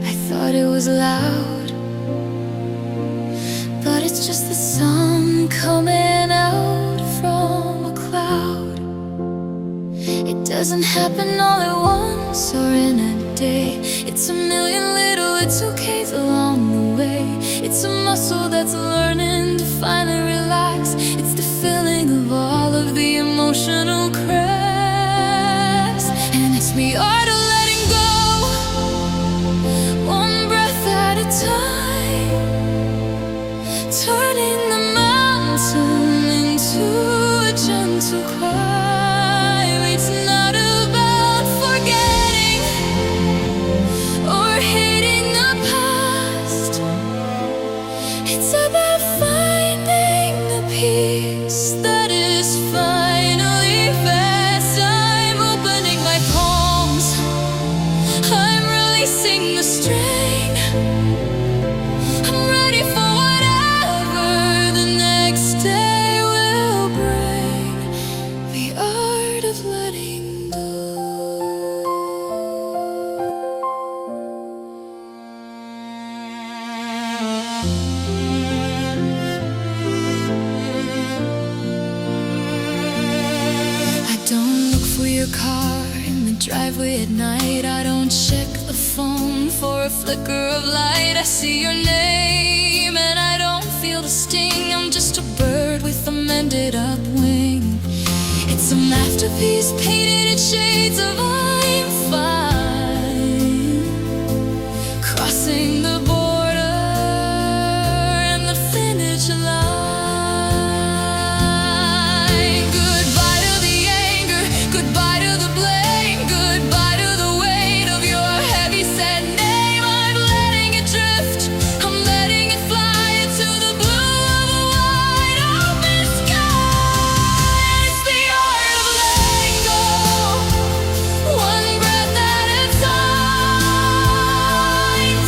I thought it was loud, but it's just the sun coming out from a cloud. It doesn't happen all at once or in a day. It's a million little it's okays along the way. It's a muscle that's learning to finally relax. It's the filling of all of the emotional cracks. And it's the art of letting go, one breath at a time, turning the mountain into a gentle driveway at night, I don't check the phone for a flicker of light. I see your name and I don't feel the sting. I'm just a bird with a mended up wing. It's a masterpiece painted in shades of I'm fine. Crossing the border and the finish line. Goodbye to the anger, goodbye to the blame, goodbye to the weight of your heavy set name. I'm letting it drift, I'm letting it fly into the blue of a wide open sky. It's the art of letting go, one breath at a time,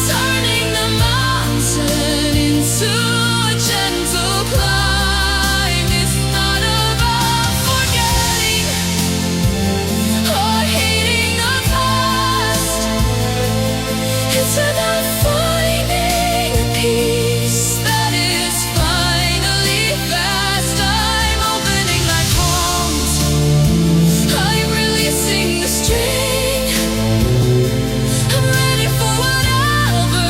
turning the mountain into a gentle climb. It's not about forgetting or hating the past. It's about finding a peace that is finally fast. I'm opening my palms, I'm releasing the string. I'm ready for whatever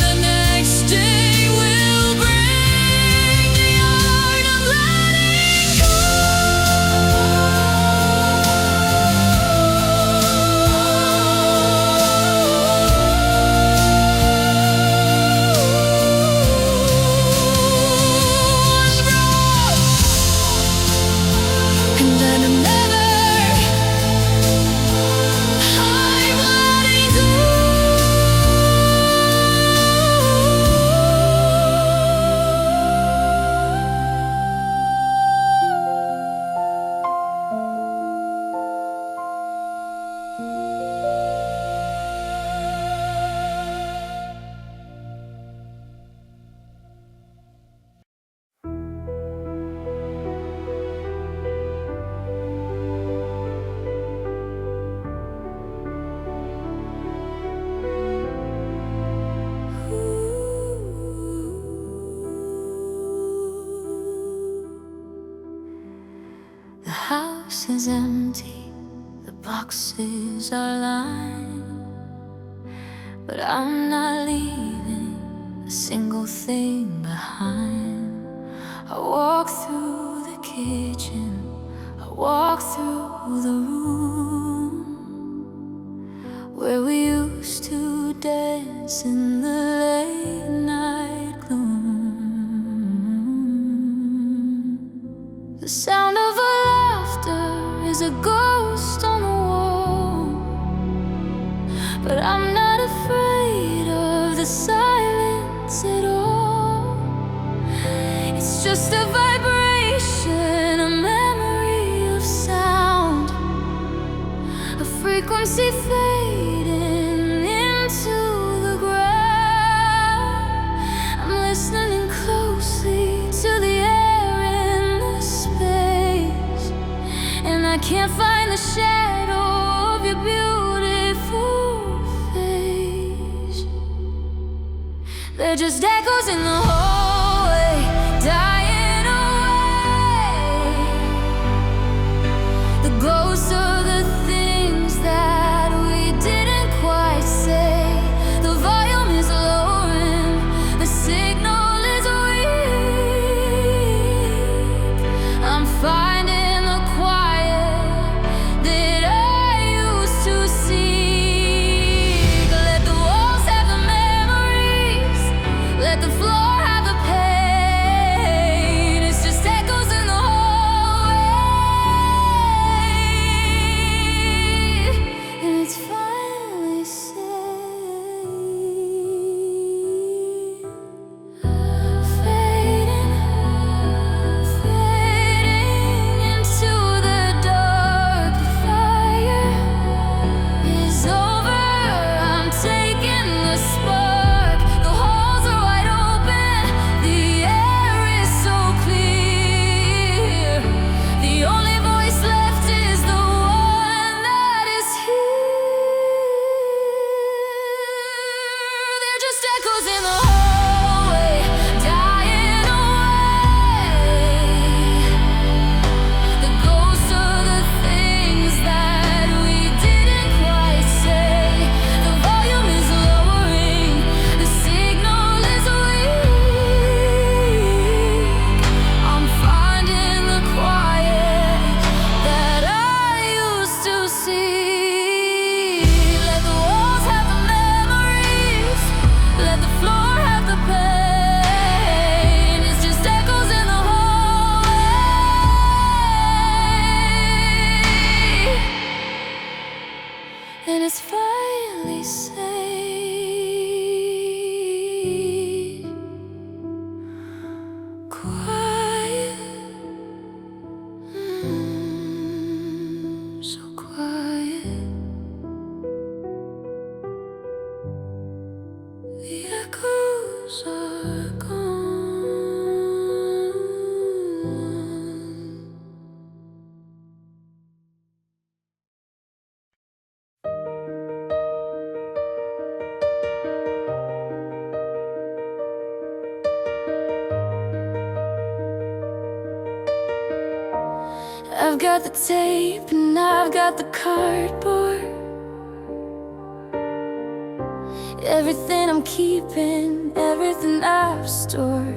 the next day will bring. The art of letting go. And then another, I'm letting go. The house is empty, the boxes are lined, but I'm not leaving a single thing behind. I walk through the kitchen, I walk through the room where we used to dance in the late night gloom. The sound of our laughter is a ghost on the wall, but I'm not afraid of the silence at all. It's just a vibration, a memory of sound, a frequency fading into the ground. I'm listening closely to the air in the space, and I can't find the shadow of your beautiful face. They're just echoes in the hallway, dying away. The ghosts of the things that we didn't quite say. The volume is lowering, the signal is weak. I'm finding the quiet that I used to seek. Let the walls have the memories, let the floor have the pain. It's just echoes in the hallway, and it's finally safe. Fading, fading is finally safe. Quiet, so quiet. The echoes are gone. I've got the tape and I've got the cardboard. Everything I'm keeping, everything I've stored.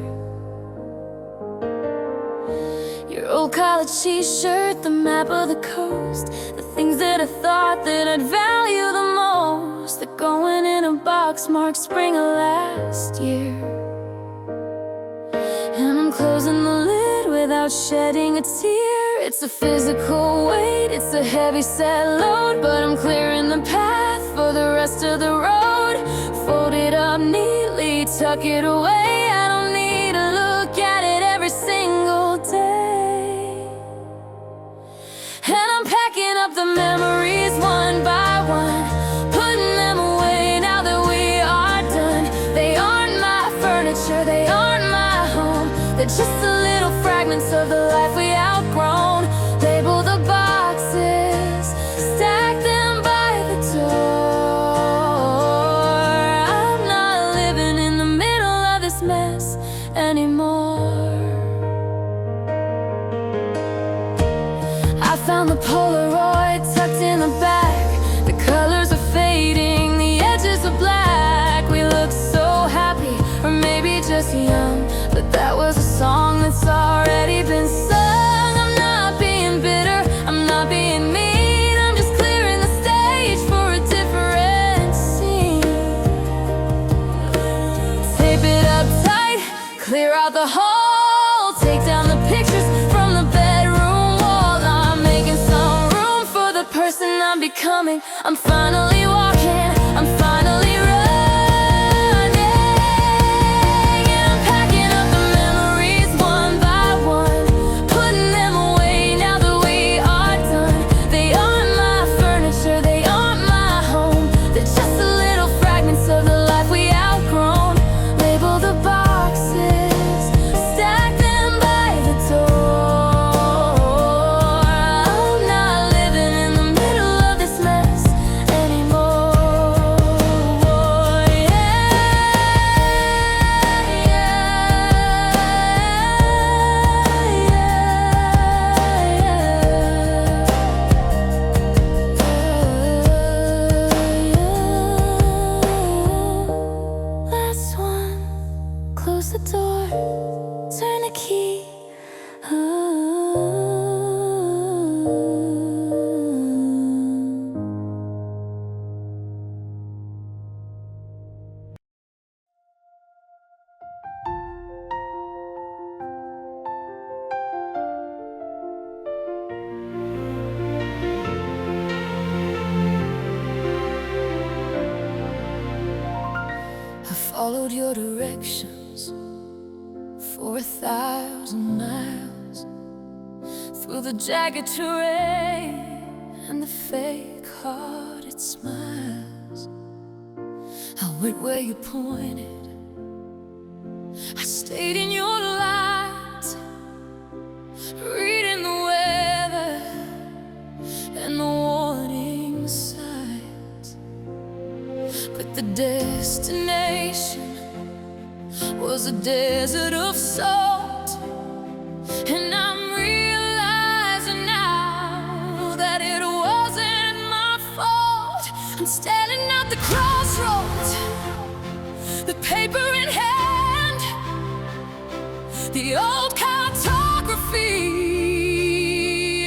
Your old college t-shirt, the map of the coast, the things that I thought that I'd value the most, they're going in a box marked spring of last year. And I'm closing the lid without shedding a tear. It's a physical weight, it's a heavy set load, but I'm clearing the path for the rest of the road. Fold it up neatly, tuck it away. I don't need to look at it every single day. And I'm packing up the memories one by one, putting them away now that we are done. They aren't my furniture, they aren't my home, they're just the little fragments of the life we outgrown. Label the boxes, stack them by the door. I'm not living in the middle of this mess anymore. I found the Polaroid tucked in the back. The colors are fading, the edges are black. We look so happy, or maybe just young, but that was a song that's already been sung. I'm not being bitter, I'm not being mean, I'm just clearing the stage for a different scene. Tape it up tight, clear out the hall, take down the pictures from the bedroom wall. I'm making some room for the person I'm becoming. I'm finally walking, I'm finally followed your directions for 1,000 miles, through the jagged terrain and the fake-hearted smiles. I went where you pointed, I stayed in your light, reading the weather and the warning signs. But the destination was a desert of salt, and I'm realizing now that it wasn't my fault. I'm standing at the crossroads, the paper in hand, the old cartography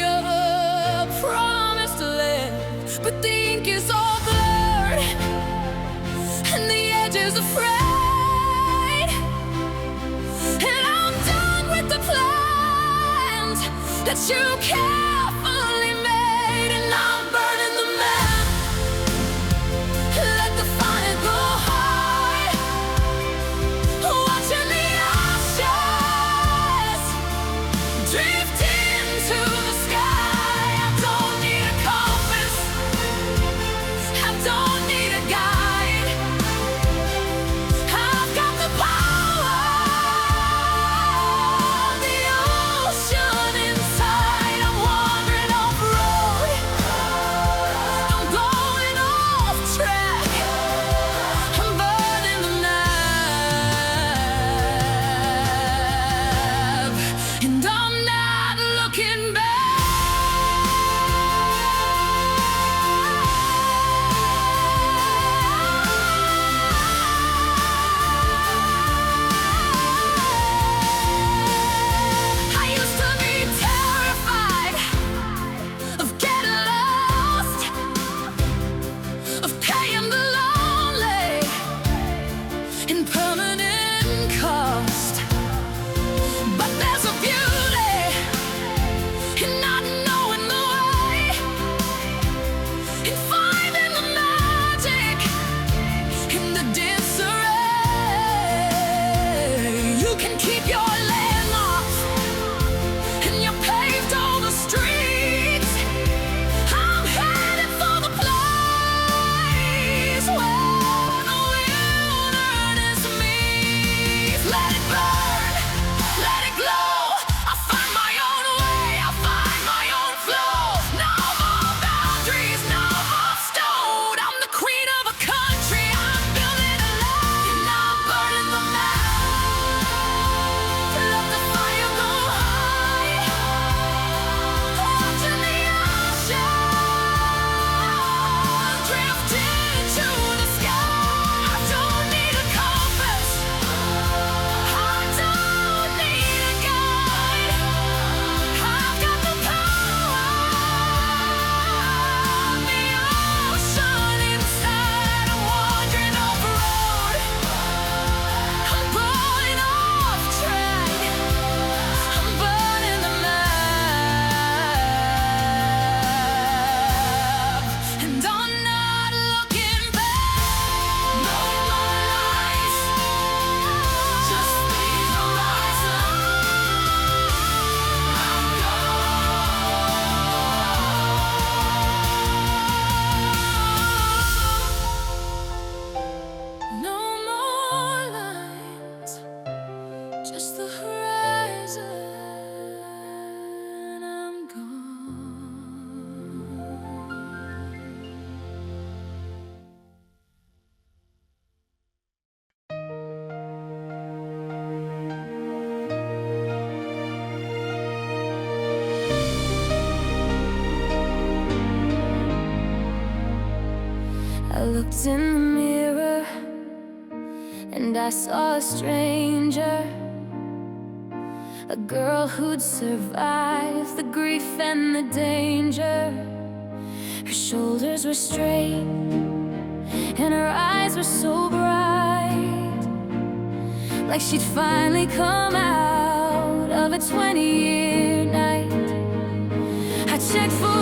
of a promised land. But the ink is all blurred and the edges are frayed, and I'm done with the plans that you carefully made, and I'm burning the map I looked in the mirror and I saw a stranger, a girl who'd survived the grief and the danger. Her shoulders were straight and her eyes were so bright, like she'd finally come out of a 20-year night. I checked for